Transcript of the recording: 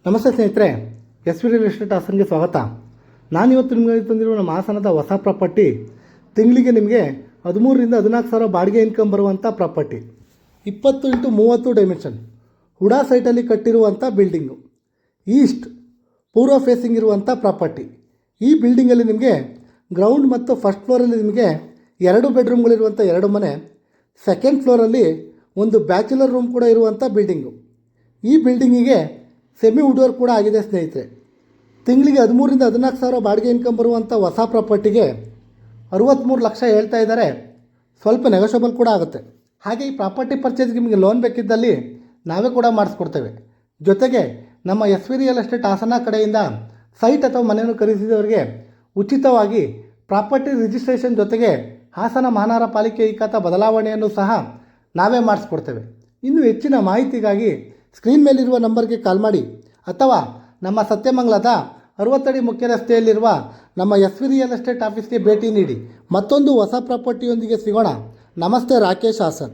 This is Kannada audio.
ನಮಸ್ತೆ ಸ್ನೇಹಿತರೆ, ಎಸ್ ವಿ ರಿಯಲ್ ಎಸ್ಟೇಟ್ ಹಾಸನ್ಗೆ ಸ್ವಾಗತ. ನಾನಿವತ್ತು ನಿಮಗೆ ತಂದಿರುವ ನಮ್ಮ ಹಾಸನದ ಹೊಸ ಪ್ರಾಪರ್ಟಿ ತಿಂಗಳಿಗೆ ನಿಮಗೆ 13ರಿಂದ 14 ಸಾವಿರ ಬಾಡಿಗೆ ಇನ್ಕಮ್ ಬರುವಂಥ property. 20x30 dimension HUDA ಸೈಟಲ್ಲಿ ಕಟ್ಟಿರುವಂಥ building. East ಪೂರ್ವ ಫೇಸಿಂಗ್ ಇರುವಂಥ ಪ್ರಾಪರ್ಟಿ. ಈ ಬಿಲ್ಡಿಂಗಲ್ಲಿ ನಿಮಗೆ ಗ್ರೌಂಡ್ ಮತ್ತು ಫಸ್ಟ್ ಫ್ಲೋರಲ್ಲಿ ನಿಮಗೆ 2 ಬೆಡ್ರೂಮ್ಗಳಿರುವಂಥ 2 ಮನೆ, ಸೆಕೆಂಡ್ ಫ್ಲೋರಲ್ಲಿ ಒಂದು ಬ್ಯಾಚುಲರ್ ರೂಮ್ ಕೂಡ ಇರುವಂಥ ಬಿಲ್ಡಿಂಗು. ಈ ಬಿಲ್ಡಿಂಗಿಗೆ ಸೆಮಿ ವುಡ್ ಕೂಡ ಆಗಿದೆ ಸ್ನೇಹಿತರೆ. ತಿಂಗಳಿಗೆ 13ರಿಂದ 14 ಸಾವಿರ ಬಾಡಿಗೆ ಇನ್ಕಮ್ ಬರುವಂಥ ಹೊಸ ಪ್ರಾಪರ್ಟಿಗೆ 63 ಲಕ್ಷ ಹೇಳ್ತಾ ಇದ್ದಾರೆ. ಸ್ವಲ್ಪ ನೆಗೋಷಿಯಬಲ್ ಕೂಡ ಆಗುತ್ತೆ. ಹಾಗೆ ಈ ಪ್ರಾಪರ್ಟಿ ಪರ್ಚೇಸ್ಗೆ ನಿಮಗೆ ಲೋನ್ ಬೇಕಿದ್ದಲ್ಲಿ ನಾವೇ ಕೂಡ ಮಾಡಿಸ್ಕೊಡ್ತೇವೆ. ಜೊತೆಗೆ ನಮ್ಮ S V real estate Hassan ಕಡೆಯಿಂದ ಸೈಟ್ ಅಥವಾ ಮನೆಯನ್ನು ಖರೀದಿಸಿದವರಿಗೆ ಉಚಿತವಾಗಿ ಪ್ರಾಪರ್ಟಿ ರಿಜಿಸ್ಟ್ರೇಷನ್ ಜೊತೆಗೆ ಹಾಸನ ಮಹಾನಗರ ಪಾಲಿಕೆ ಈ ಖಾತಾ ಬದಲಾವಣೆಯನ್ನು ಸಹ ನಾವೇ ಮಾಡಿಸ್ಕೊಡ್ತೇವೆ. ಇನ್ನು ಹೆಚ್ಚಿನ ಮಾಹಿತಿಗಾಗಿ ಸ್ಕ್ರೀನ್ ಮೇಲಿರುವ ನಂಬರ್ಗೆ ಕಾಲ್ ಮಾಡಿ ಅಥವಾ ನಮ್ಮ ಸತ್ಯಮಂಗಲದ 60 ಅಡಿ ಮುಖ್ಯ ರಸ್ತೆಯಲ್ಲಿರುವ ನಮ್ಮ ಎಸ್ ವಿ ರಿಯಲ್ ಎಸ್ಟೇಟ್ ಆಫೀಸ್ಗೆ ಭೇಟಿ ನೀಡಿ. ಮತ್ತೊಂದು ಹೊಸ ಪ್ರಾಪರ್ಟಿಯೊಂದಿಗೆ ಸಿಗೋಣ. ನಮಸ್ತೆ, ರಾಕೇಶ್ ಹಾಸನ್.